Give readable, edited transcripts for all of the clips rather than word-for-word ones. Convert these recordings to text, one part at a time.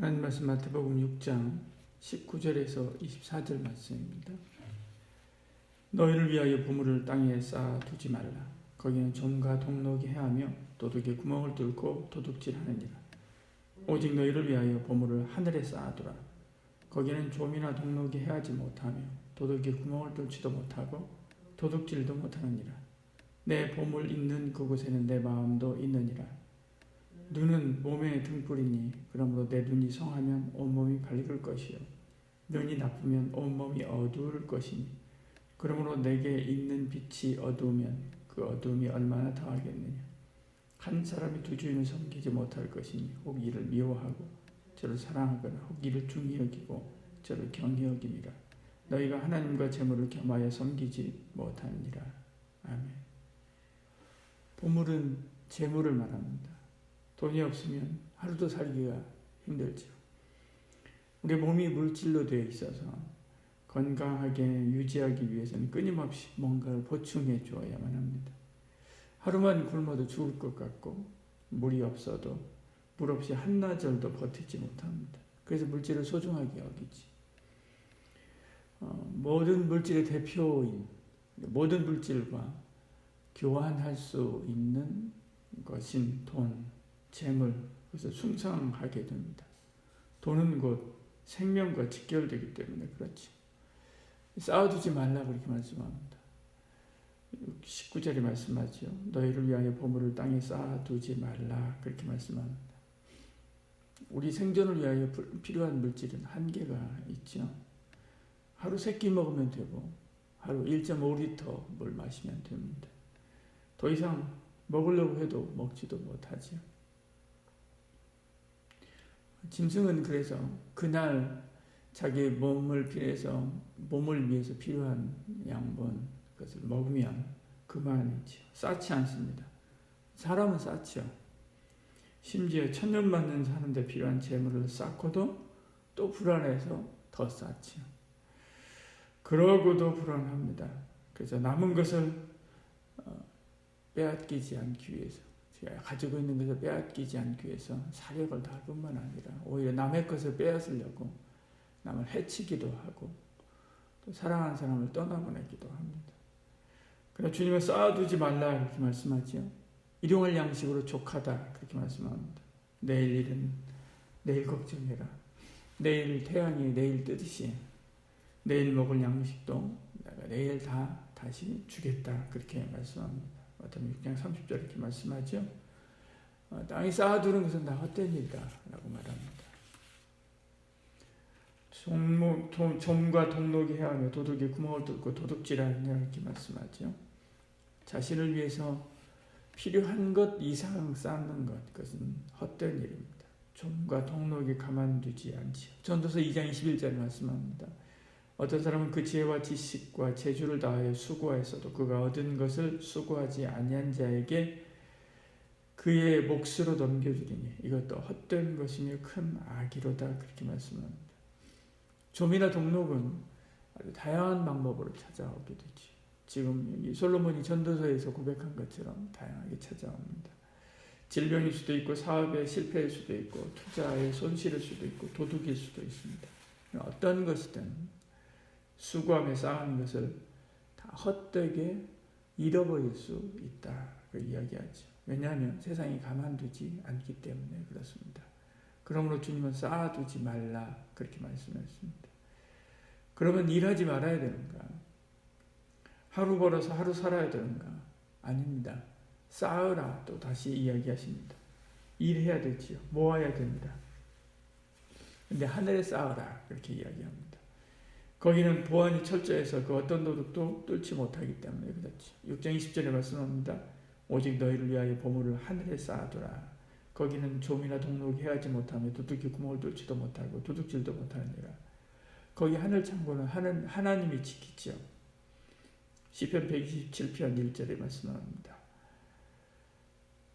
하나님 말씀 마태복음 6장 19절에서 24절 말씀입니다. 너희를 위하여 보물을 땅에 쌓아두지 말라. 거기는 좀과 동록이 해하며 도둑이 구멍을 뚫고 도둑질하느니라. 오직 너희를 위하여 보물을 하늘에 쌓아두라. 거기는 좀이나 동록이 해하지 못하며 도둑이 구멍을 뚫지도 못하고 도둑질도 못하느니라. 내 보물 있는 그곳에는 내 마음도 있느니라. 눈은 몸의 등불이니 그러므로 내 눈이 성하면 온몸이 밝을 것이요 눈이 나쁘면 온몸이 어두울 것이니 그러므로 내게 있는 빛이 어두우면 그 어두움이 얼마나 더하겠느냐. 한 사람이 두 주인을 섬기지 못할 것이니 혹 이를 미워하고 저를 사랑하거나 혹 이를 중히 여기고 저를 경히 여김이라. 너희가 하나님과 재물을 겸하여 섬기지 못하느니라. 아멘. 보물은 재물을 말합니다. 돈이 없으면 하루도 살기가 힘들죠. 우리 몸이 물질로 되어 있어서 건강하게 유지하기 위해서는 끊임없이 뭔가를 보충해 주어야만 합니다. 하루만 굶어도 죽을 것 같고 물이 없어도 물 없이 한나절도 버티지 못합니다. 그래서 물질을 소중하게 여기지. 모든 물질의 대표인 모든 물질과 교환할 수 있는 것인 돈, 재물, 그래서 숭상하게 됩니다. 돈은 곧 생명과 직결되기 때문에 그렇지. 쌓아두지 말라 그렇게 말씀합니다. 19절에 말씀하죠. 너희를 위하여 보물을 땅에 쌓아두지 말라 그렇게 말씀합니다. 우리 생존을 위하여 필요한 물질은 한계가 있죠. 하루 3끼 먹으면 되고 하루 1.5리터 물 마시면 됩니다. 더 이상 먹으려고 해도 먹지도 못하죠. 짐승은 그래서 그날 자기 몸을 위해서 필요한 양분 그것을 먹으면 그만이죠. 쌓지 않습니다. 사람은 쌓죠. 심지어 천년만년 사는데 필요한 재물을 쌓고도 또 불안해서 더 쌓죠. 그러고도 불안합니다. 그래서 남은 것을 빼앗기지 않기 위해서 제가 가지고 있는 것을 빼앗기지 않기 위해서 사력을 다할 뿐만 아니라 오히려 남의 것을 빼앗으려고 남을 해치기도 하고 또 사랑하는 사람을 떠나보내기도 합니다. 그러나 주님은 쌓아두지 말라 그렇게 말씀하죠. 일용할 양식으로 족하다 그렇게 말씀합니다. 내일 일은 내일 걱정해라. 내일 태양이 내일 뜨듯이 내일 먹을 양식도 내가 내일 다시 주겠다 그렇게 말씀합니다. 마태복음 6장 30절 이렇게 말씀하죠. 땅에 쌓아두는 것은 다 헛된 일이다 라고 말합니다. 좀과 동록이 해하며 도둑이 구멍을 뚫고 도둑질하느냐 이렇게 말씀하죠. 자신을 위해서 필요한 것 이상 쌓는 것 그것은 헛된 일입니다. 좀과 동록이 가만두지 않지요. 전도서 2장 21절에 말씀합니다. 어떤 사람은 그 지혜와 지식과 재주를 다하여 수고하였어도 그가 얻은 것을 수고하지 아니한 자에게 그의 몫으로 넘겨주리니 이것도 헛된 것이며 큰 악이로다 그렇게 말씀합니다. 좀이나 동록은 아주 다양한 방법으로 찾아오게 되지. 지금 솔로몬이 전도서에서 고백한 것처럼 다양하게 찾아옵니다. 질병일 수도 있고 사업의 실패일 수도 있고 투자의 손실일 수도 있고 도둑일 수도 있습니다. 어떤 것이든 수고하며 쌓은 것을 다 헛되게 잃어버릴 수 있다 그 이야기하죠. 왜냐하면 세상이 가만두지 않기 때문에 그렇습니다. 그러므로 주님은 쌓아두지 말라 그렇게 말씀했습니다. 그러면 일하지 말아야 되는가? 하루 벌어서 하루 살아야 되는가? 아닙니다. 쌓으라 또 다시 이야기하십니다. 일해야 되지요. 모아야 됩니다. 근데 하늘에 쌓으라 그렇게 이야기합니다. 거기는 보안이 철저해서 그 어떤 도둑도 뚫지 못하기 때문에 그렇지. 6장 20절에 말씀합니다. 오직 너희를 위하여 보물을 하늘에 쌓아두라. 거기는 좀이나 동록이 해하지 못하며 도둑이 구멍을 뚫지도 못하고 도둑질도 못하느니라. 거기 하늘 창고는 하나님이 지키죠. 시편 127편 1절에 말씀합니다.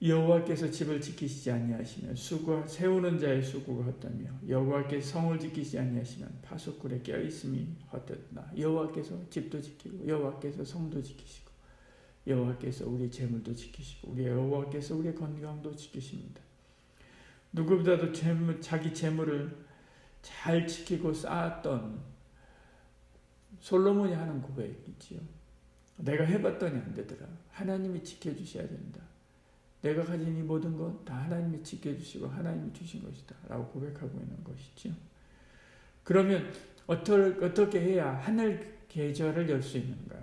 여호와께서 집을 지키시지 아니하시면 세우는 자의 수고가 헛되며 여호와께서 성을 지키시지 아니하시면 파수꾼의 깨어있음이 헛되다. 여호와께서 집도 지키고 여호와께서 성도 지키시고 여호와께서 우리 재물도 지키시고 우리 여호와께서 우리의 건강도 지키십니다. 누구보다도 자기 재물을 잘 지키고 쌓았던 솔로몬이 하는 고백이지요. 내가 해봤더니 안 되더라. 하나님이 지켜주셔야 된다. 내가 가진 이 모든 것 다 하나님이 지켜주시고 하나님이 주신 것이다 라고 고백하고 있는 것이죠. 그러면 어떻게 해야 하늘 계절을 열 수 있는가?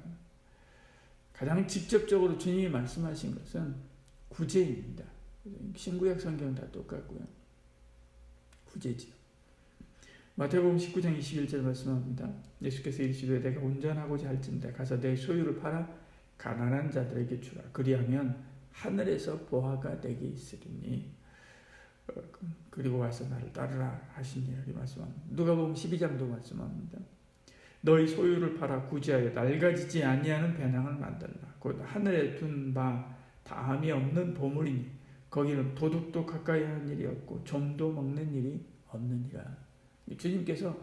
가장 직접적으로 주님이 말씀하신 것은 구제입니다. 신구약 성경은 다 똑같고요. 구제지요. 마태복음 19장 21절 말씀합니다. 예수께서 이르시되 내가 운전하고자 할진대 가서 내 소유를 팔아 가난한 자들에게 주라. 그리하면 하늘에서 보화가 내게 있으리니 그리고 와서 나를 따르라 하시니 이렇게 말씀합니다. 누가복음 12장도 말씀합니다. 너희 소유를 팔아 구제하여 낡아지지 아니하는 배낭을 만들라. 곧 하늘에 둔 바 다함이 없는 보물이니 거기는 도둑도 가까이 하는 일이 없고 좀도 먹는 일이 없느니라. 주님께서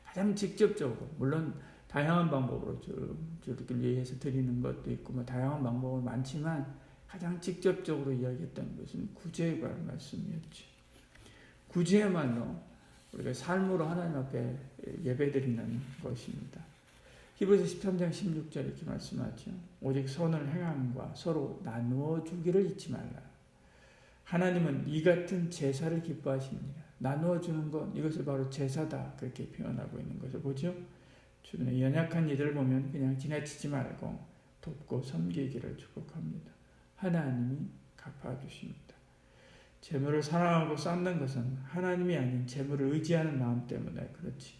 가장 직접적으로, 물론 다양한 방법으로 주를 위해서 드리는 것도 있고 뭐 다양한 방법은 많지만 가장 직접적으로 이야기했던 것은 구제에 관한 말씀이었죠. 구제야말로 우리가 삶으로 하나님 앞에 예배드리는 것입니다. 히브리서 13장 16절 이렇게 말씀하죠. 오직 선을 행함과 서로 나누어 주기를 잊지 말라. 하나님은 이 같은 제사를 기뻐하십니다. 나누어 주는 것, 이것을 바로 제사다 그렇게 표현하고 있는 것을 보죠. 주변에 연약한 이들을 보면 그냥 지나치지 말고 돕고 섬기기를 축복합니다. 하나님이 갚아주십니다. 재물을 사랑하고 쌓는 것은 하나님이 아닌 재물을 의지하는 마음 때문에 그렇지.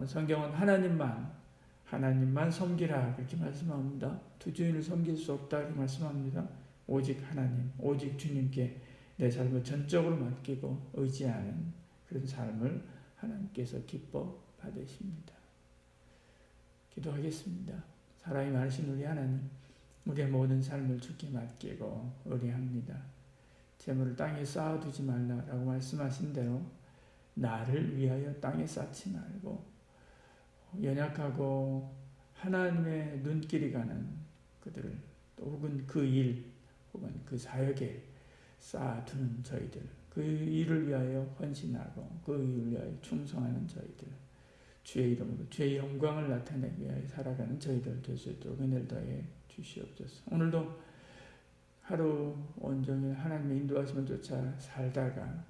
성경은 하나님만 섬기라 그렇게 말씀합니다. 두 주인을 섬길 수 없다 이렇게 말씀합니다. 오직 하나님, 오직 주님께 내 삶을 전적으로 맡기고 의지하는 그런 삶을 하나님께서 기뻐 받으십니다. 기도하겠습니다. 사랑이 많으신 우리 하나님, 우리의 모든 삶을 주께 맡기고 의뢰합니다. 재물을 땅에 쌓아두지 말라라고 말씀하신 대로 나를 위하여 땅에 쌓지 말고 연약하고 하나님의 눈길이 가는 그들을 혹은 그 일 혹은 그 사역에 쌓아두는 저희들, 그 일을 위하여 헌신하고 그 일을 위하여 충성하는 저희들, 주의 이름으로 주의 영광을 나타내기 위하여 살아가는 저희들 될 수 있도록 은혜를 더해 주시옵소서. 오늘도 하루 온종일 하나님의 인도하심을 쫓아 살다가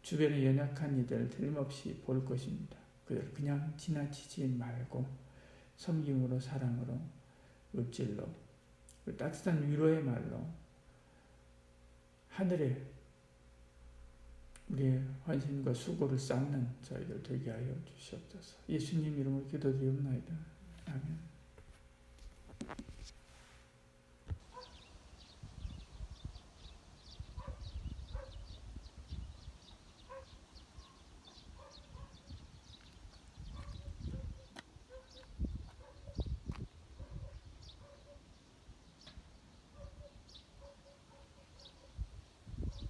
주변에 연약한 이들 틀림없이 볼 것입니다. 그들 그냥 지나치지 말고 섬김으로, 사랑으로, 물질로, 따뜻한 위로의 말로 하늘에 우리의 헌신과 수고를 쌓는 저희들 되게 하여 주시옵소서. 예수님 이름으로 기도드리옵나이다. 아멘.